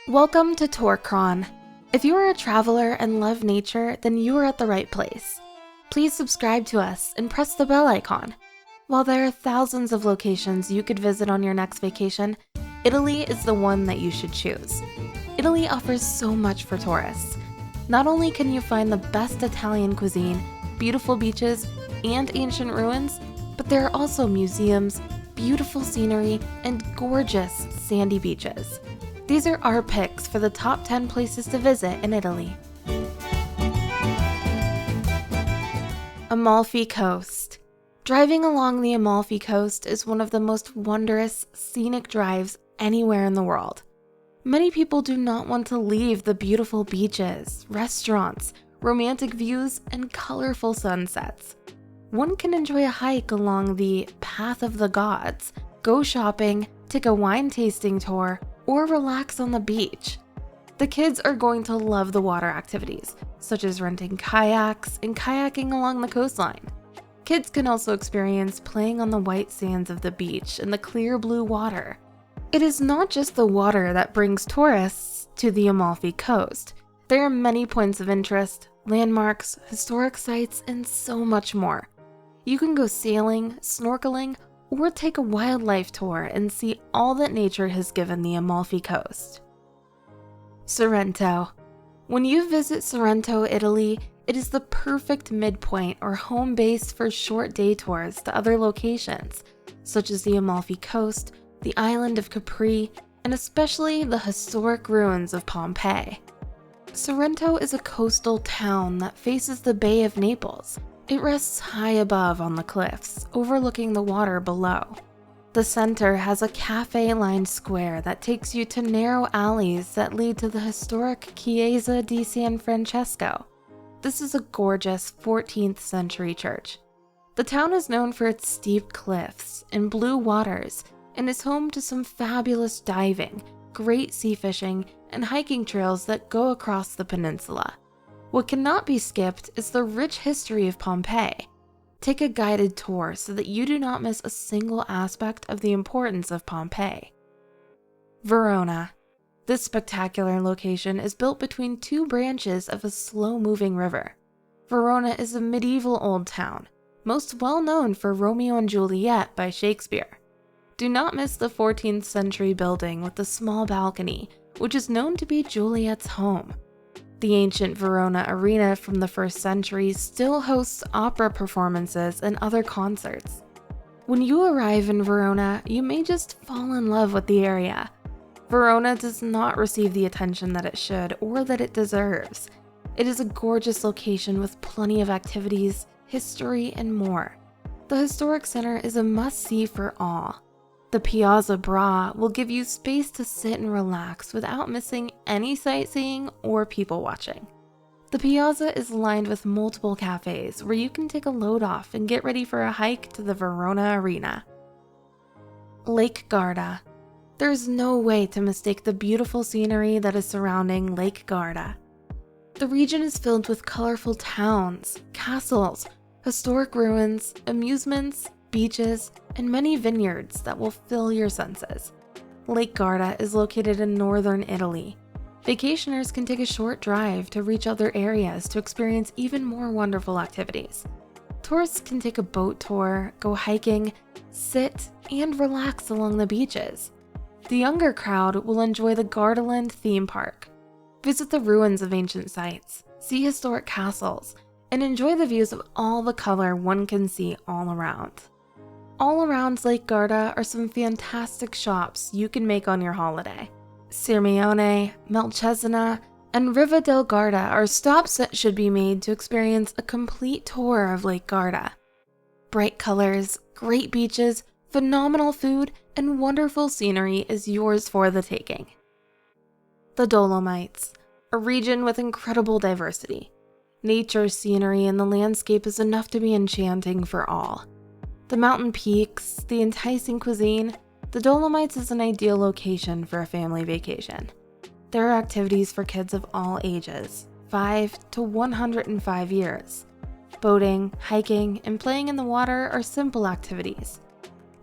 Welcome to Tour Chron. If you are a traveler and love nature, then you are at the right place. Please subscribe to us and press the bell icon. While there are thousands of locations you could visit on your next vacation, Italy is the one that you should choose. Italy offers so much for tourists. Not only can you find the best Italian cuisine, beautiful beaches, and ancient ruins, but there are also museums, beautiful scenery, and gorgeous sandy beaches. These are our picks for the top 10 places to visit in Italy. Amalfi Coast. Driving along the Amalfi Coast is one of the most wondrous, scenic drives anywhere in the world. Many people do not want to leave the beautiful beaches, restaurants, romantic views, and colorful sunsets. One can enjoy a hike along the Path of the Gods, go shopping, take a wine tasting tour, or relax on the beach. The kids are going to love the water activities, such as renting kayaks and kayaking along the coastline. Kids can also experience playing on the white sands of the beach and the clear blue water. It is not just the water that brings tourists to the Amalfi Coast. There are many points of interest, landmarks, historic sites, and so much more. You can go sailing, snorkeling, or take a wildlife tour and see all that nature has given the Amalfi Coast. Sorrento. When you visit Sorrento, Italy, it is the perfect midpoint or home base for short day tours to other locations, such as the Amalfi Coast, the island of Capri, and especially the historic ruins of Pompeii. Sorrento is a coastal town that faces the Bay of Naples. It rests high above on the cliffs, overlooking the water below. The center has a cafe-lined square that takes you to narrow alleys that lead to the historic Chiesa di San Francesco. This is a gorgeous 14th century church. The town is known for its steep cliffs and blue waters and is home to some fabulous diving, great sea fishing, and hiking trails that go across the peninsula. What cannot be skipped is the rich history of Pompeii. Take a guided tour so that you do not miss a single aspect of the importance of Pompeii. Verona. This spectacular location is built between two branches of a slow-moving river. Verona is a medieval old town, most well known for Romeo and Juliet by Shakespeare. Do not miss the 14th century building with the small balcony, which is known to be Juliet's home. The ancient Verona Arena from the 1st century still hosts opera performances and other concerts. When you arrive in Verona, you may just fall in love with the area. Verona does not receive the attention that it should or that it deserves. It is a gorgeous location with plenty of activities, history, and more. The historic center is a must-see for all. The Piazza Bra will give you space to sit and relax without missing any sightseeing or people watching. The piazza is lined with multiple cafes where you can take a load off and get ready for a hike to the Verona Arena. Lake Garda. There's no way to mistake the beautiful scenery that is surrounding Lake Garda. The region is filled with colorful towns, castles, historic ruins, amusements, beaches, and many vineyards that will fill your senses. Lake Garda is located in northern Italy. Vacationers can take a short drive to reach other areas to experience even more wonderful activities. Tourists can take a boat tour, go hiking, sit, and relax along the beaches. The younger crowd will enjoy the Gardaland theme park. Visit the ruins of ancient sites, see historic castles, and enjoy the views of all the color one can see all around. All around Lake Garda are some fantastic shops you can make on your holiday. Sirmione, Malcesina, and Riva del Garda are stops that should be made to experience a complete tour of Lake Garda. Bright colors, great beaches, phenomenal food, and wonderful scenery is yours for the taking. The Dolomites, a region with incredible diversity. Nature, scenery, and the landscape is enough to be enchanting for all. The mountain peaks, the enticing cuisine, the Dolomites is an ideal location for a family vacation. There are activities for kids of all ages, 5 to 105 years. Boating, hiking, and playing in the water are simple activities.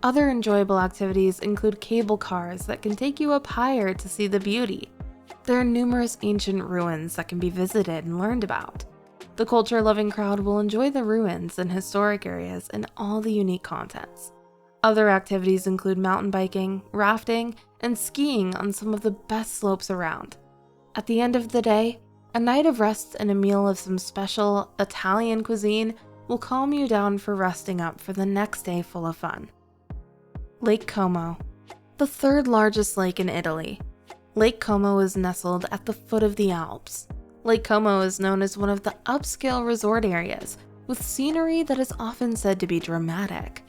Other enjoyable activities include cable cars that can take you up higher to see the beauty. There are numerous ancient ruins that can be visited and learned about. The culture-loving crowd will enjoy the ruins and historic areas and all the unique contents. Other activities include mountain biking, rafting, and skiing on some of the best slopes around. At the end of the day, a night of rest and a meal of some special Italian cuisine will calm you down for resting up for the next day full of fun. Lake Como, the third largest lake in Italy. Lake Como is nestled at the foot of the Alps. Lake Como is known as one of the upscale resort areas, with scenery that is often said to be dramatic.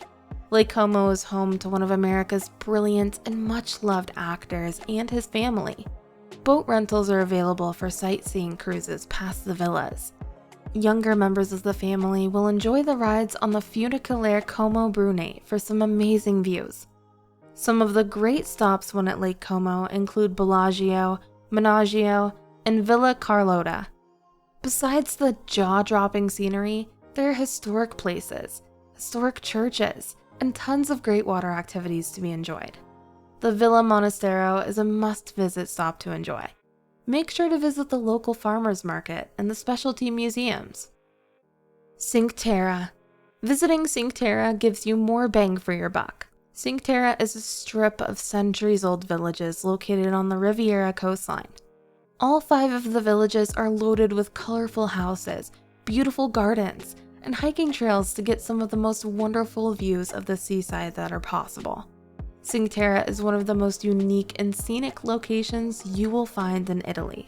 Lake Como is home to one of America's brilliant and much-loved actors and his family. Boat rentals are available for sightseeing cruises past the villas. Younger members of the family will enjoy the rides on the Funiculare Como Brune for some amazing views. Some of the great stops when at Lake Como include Bellagio, Menaggio, and Villa Carlotta. Besides the jaw-dropping scenery, there are historic places, historic churches, and tons of great water activities to be enjoyed. The Villa Monastero is a must-visit stop to enjoy. Make sure to visit the local farmers market and the specialty museums. Cinque Terre. Visiting Cinque Terre gives you more bang for your buck. Cinque Terre is a strip of centuries-old villages located on the Riviera coastline. All 5 of the villages are loaded with colorful houses, beautiful gardens, and hiking trails to get some of the most wonderful views of the seaside that are possible. Cinque Terre is one of the most unique and scenic locations you will find in Italy.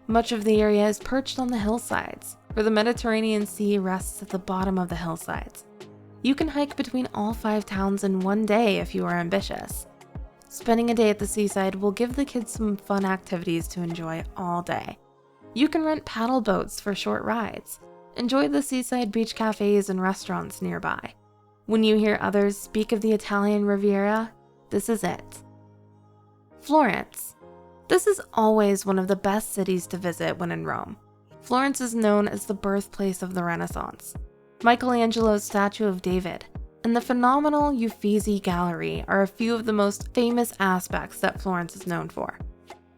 Much of the area is perched on the hillsides, where the Mediterranean Sea rests at the bottom of the hillsides. You can hike between all 5 towns in one day if you are ambitious. Spending a day at the seaside will give the kids some fun activities to enjoy all day. You can rent paddle boats for short rides. Enjoy the seaside beach cafes and restaurants nearby. When you hear others speak of the Italian Riviera, this is it. Florence. This is always one of the best cities to visit when in Rome. Florence is known as the birthplace of the Renaissance. Michelangelo's statue of David and the phenomenal Uffizi Gallery are a few of the most famous aspects that Florence is known for.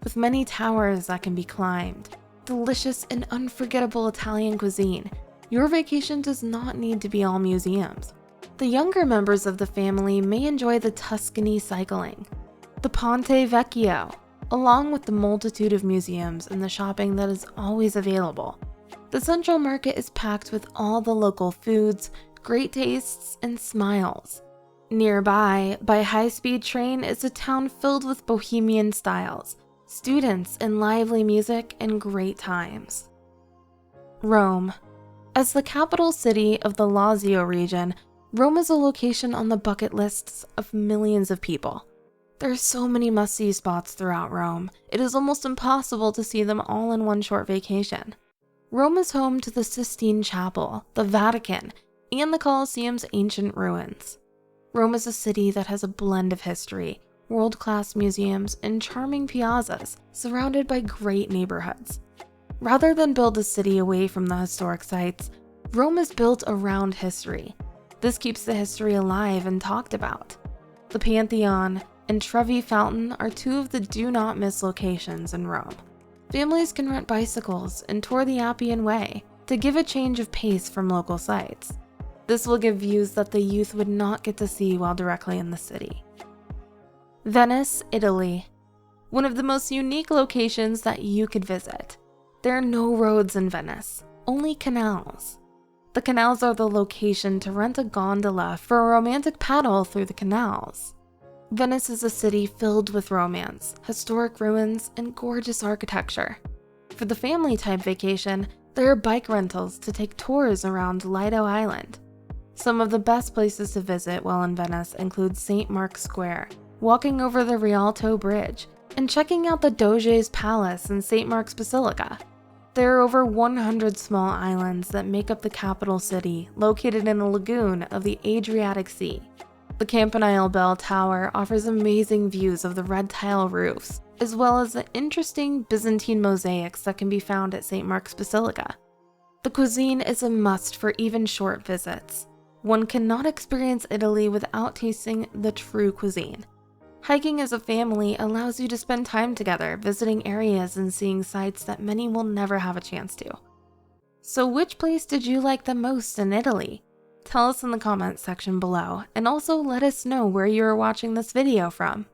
With many towers that can be climbed, delicious and unforgettable Italian cuisine, your vacation does not need to be all museums. The younger members of the family may enjoy the Tuscany cycling, the Ponte Vecchio, along with the multitude of museums and the shopping that is always available. The Central Market is packed with all the local foods, great tastes, and smiles. Nearby, by high-speed train, is a town filled with bohemian styles, students and lively music, and great times. Rome. As the capital city of the Lazio region, Rome is a location on the bucket lists of millions of people. There are so many must-see spots throughout Rome, it is almost impossible to see them all in one short vacation. Rome is home to the Sistine Chapel, the Vatican, and the Colosseum's ancient ruins. Rome is a city that has a blend of history, world-class museums, and charming piazzas surrounded by great neighborhoods. Rather than build a city away from the historic sites, Rome is built around history. This keeps the history alive and talked about. The Pantheon and Trevi Fountain are 2 of the do-not-miss locations in Rome. Families can rent bicycles and tour the Appian Way to give a change of pace from local sites. This will give views that the youth would not get to see while directly in the city. Venice, Italy. One of the most unique locations that you could visit. There are no roads in Venice, only canals. The canals are the location to rent a gondola for a romantic paddle through the canals. Venice is a city filled with romance, historic ruins, and gorgeous architecture. For the family-type vacation, there are bike rentals to take tours around Lido Island. Some of the best places to visit while in Venice include St. Mark's Square, walking over the Rialto Bridge, and checking out the Doge's Palace and St. Mark's Basilica. There are over 100 small islands that make up the capital city, located in a lagoon of the Adriatic Sea. The Campanile Bell Tower offers amazing views of the red tile roofs, as well as the interesting Byzantine mosaics that can be found at St. Mark's Basilica. The cuisine is a must for even short visits. One cannot experience Italy without tasting the true cuisine. Hiking as a family allows you to spend time together, visiting areas and seeing sights that many will never have a chance to. So which place did you like the most in Italy? Tell us in the comments section below, and also let us know where you are watching this video from.